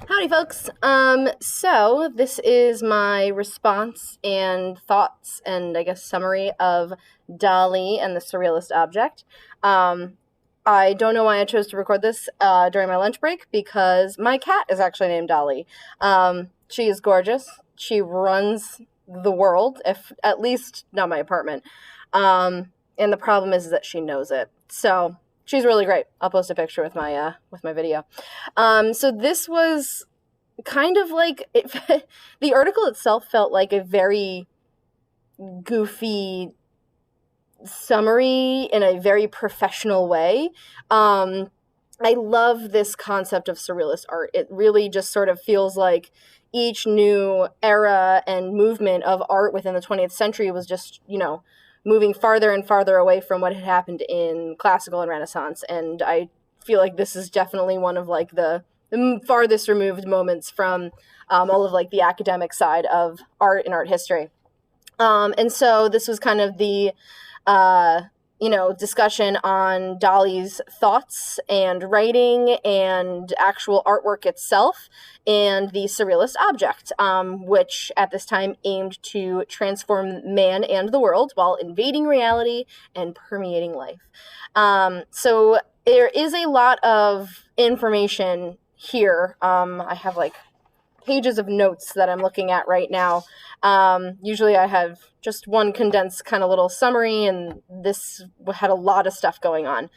Howdy, folks. So this is my response and thoughts and I guess summary of Dali and the Surrealist Object. I don't know why I chose to record this during my lunch break because my cat is actually named Dali. She is gorgeous. She runs the world, if at least not my apartment. And the problem is that she knows it. So she's really great. I'll post a picture with my video. So this was kind of like the article itself felt like a very goofy summary in a very professional way. I love this concept of surrealist art. It really just sort of feels like each new era and movement of art within the 20th century was just, moving farther and farther away from what had happened in classical and Renaissance. And I feel like this is definitely one of like the farthest removed moments from all of like the academic side of art and art history. And so this was kind of the discussion on Dali's thoughts and writing and actual artwork itself and the surrealist object, which at this time aimed to transform man and the world while invading reality and permeating life. So there is a lot of information here. I have like pages of notes that I'm looking at right now. Usually I have just one condensed kind of little summary, and this had a lot of stuff going on.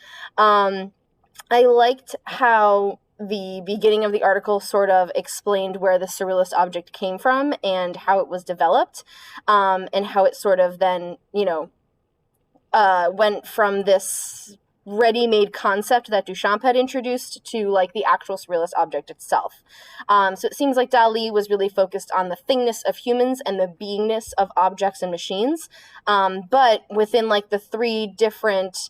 I liked how the beginning of the article sort of explained where the surrealist object came from and how it was developed, and how it sort of then, went from this ready-made concept that Duchamp had introduced to like the actual surrealist object itself. So it seems like Dali was really focused on the thingness of humans and the beingness of objects and machines. But within like the three different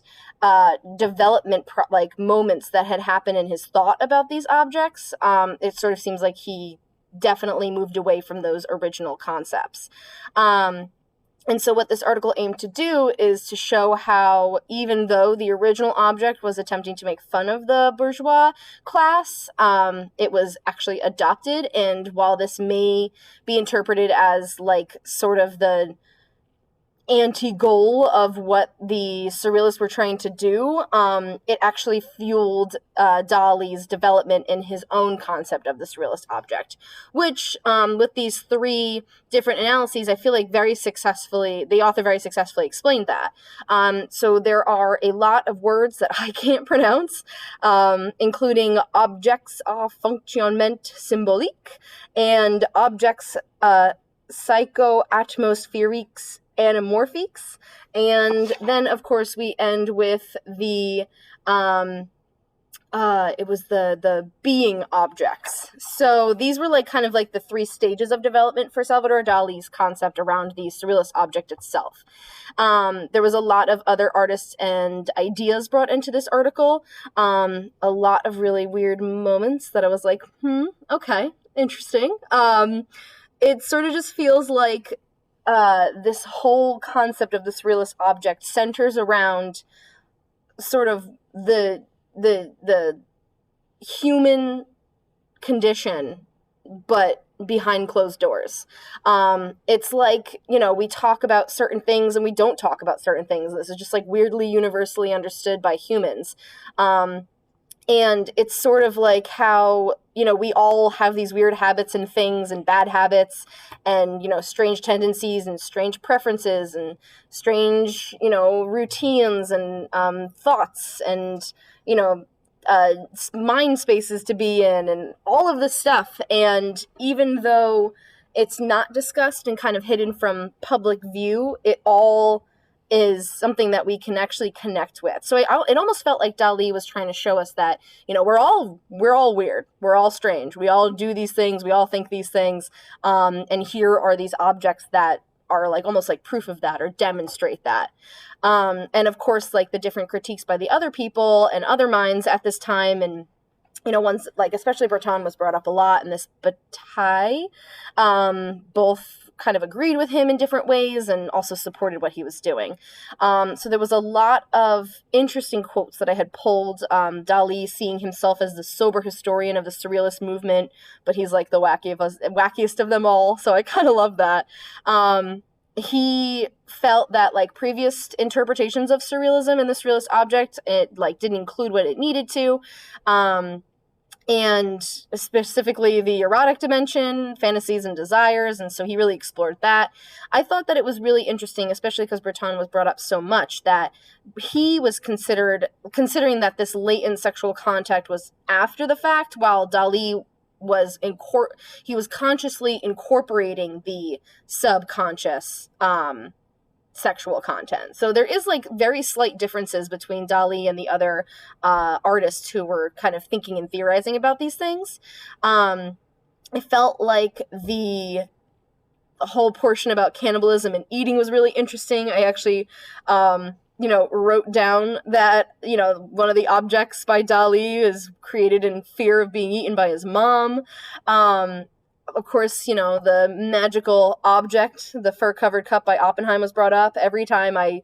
development moments that had happened in his thought about these objects, it sort of seems like he definitely moved away from those original concepts. And so what this article aimed to do is to show how, even though the original object was attempting to make fun of the bourgeois class, it was actually adopted. And while this may be interpreted as like sort of the anti-goal of what the surrealists were trying to do, it actually fueled Dali's development in his own concept of the surrealist object, which with these three different analyses, I feel like the author very successfully explained that. So there are a lot of words that I can't pronounce, including objects à fonctionnement symbolique and objects psychoatmosphériques anamorphiques, and then of course we end with the it was the being objects. So these were like kind of like the three stages of development for Salvador Dali's concept around the surrealist object itself. There was a lot of other artists and ideas brought into this article, a lot of really weird moments that I was like, okay, interesting. It sort of just feels like this whole concept of the surrealist object centers around sort of the human condition, but behind closed doors. It's like, we talk about certain things and we don't talk about certain things. This is just like weirdly universally understood by humans. And it's sort of like how, we all have these weird habits and things and bad habits and, strange tendencies and strange preferences and strange, routines and thoughts and, mind spaces to be in and all of this stuff. And even though it's not discussed and kind of hidden from public view, it all is something that we can actually connect with. So it almost felt like Dali was trying to show us that, we're all weird. We're all strange. We all do these things. We all think these things. And here are these objects that are like almost like proof of that or demonstrate that. And of course, like the different critiques by the other people and other minds at this time, and ones like especially Breton was brought up a lot, and this Bataille, both kind of agreed with him in different ways and also supported what he was doing. So there was a lot of interesting quotes that I had pulled. Dali seeing himself as the sober historian of the Surrealist movement, but he's like the wackiest of them all. So I kind of love that. He felt that like previous interpretations of surrealism and the surrealist object, it like didn't include what it needed to. And specifically the erotic dimension, fantasies and desires, and so he really explored that. I thought that it was really interesting, especially because Breton was brought up so much, that he was considering that this latent sexual contact was after the fact, while Dali was he was consciously incorporating the subconscious sexual content. So there is like very slight differences between Dali and the other artists who were kind of thinking and theorizing about these things. I felt like the whole portion about cannibalism and eating was really interesting. I actually wrote down that, one of the objects by Dali is created in fear of being eaten by his mom. Of course, the magical object, the fur-covered cup by Oppenheim was brought up. Every time I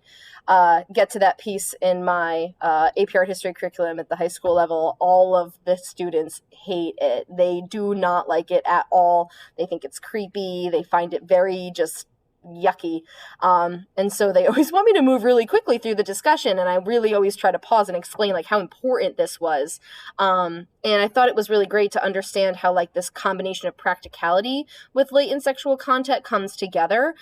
get to that piece in my AP Art History curriculum at the high school level, all of the students hate it. They do not like it at all. They think it's creepy. They find it very just yucky. And so they always want me to move really quickly through the discussion, and I really always try to pause and explain like how important this was. And I thought it was really great to understand how like this combination of practicality with latent sexual content comes together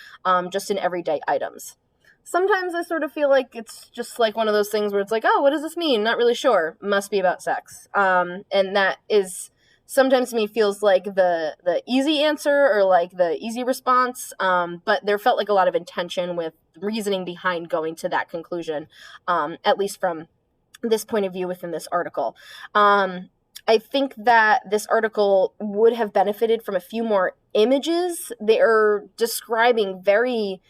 just in everyday items. Sometimes I sort of feel like it's just like one of those things where it's like, oh, what does this mean? Not really sure. Must be about sex. And that is sometimes to me feels like the easy answer or like the easy response, but there felt like a lot of intention with reasoning behind going to that conclusion, at least from this point of view within this article. I think that this article would have benefited from a few more images. They are describing very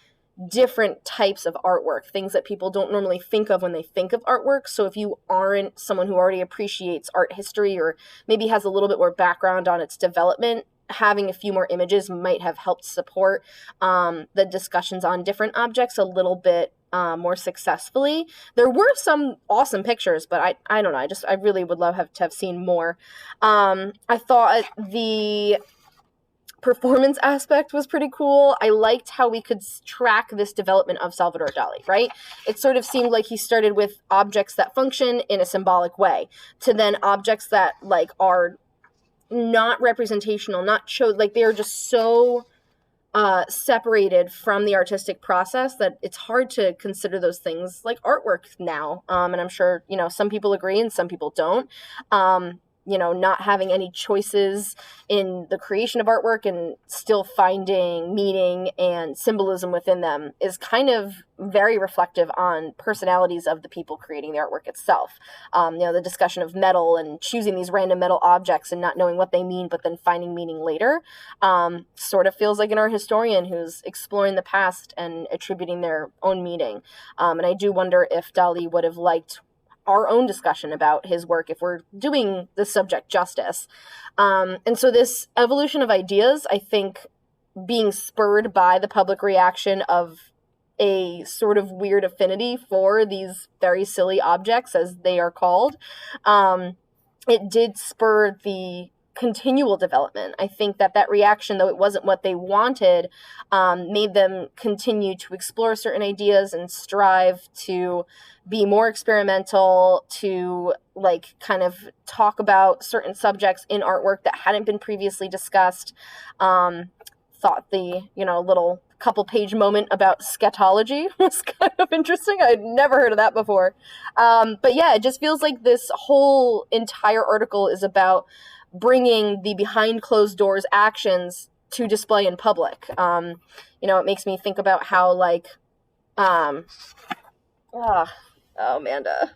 different types of artwork, things that people don't normally think of when they think of artwork. So if you aren't someone who already appreciates art history or maybe has a little bit more background on its development, having a few more images might have helped support the discussions on different objects a little bit more successfully. There were some awesome pictures, but I don't know. I really would love to have seen more. I thought the performance aspect was pretty cool. I liked how we could track this development of Salvador Dali, right? It sort of seemed like he started with objects that function in a symbolic way to then objects that like are not representational, not showed, like they are just so separated from the artistic process that it's hard to consider those things like artwork now. And I'm sure, some people agree and some people don't. Not having any choices in the creation of artwork and still finding meaning and symbolism within them is kind of very reflective on personalities of the people creating the artwork itself. The discussion of metal and choosing these random metal objects and not knowing what they mean, but then finding meaning later, sort of feels like an art historian who's exploring the past and attributing their own meaning. And I do wonder if Dali would have liked our own discussion about his work if we're doing the subject justice. And so this evolution of ideas, I think, being spurred by the public reaction of a sort of weird affinity for these very silly objects, as they are called, it did spur the continual development. I think that reaction, though it wasn't what they wanted, made them continue to explore certain ideas and strive to be more experimental, to like kind of talk about certain subjects in artwork that hadn't been previously discussed. Thought the, little couple page moment about scatology was kind of interesting. I'd never heard of that before. But yeah, it just feels like this whole entire article is about bringing the behind closed doors actions to display in public. It makes me think about how like, oh, Amanda,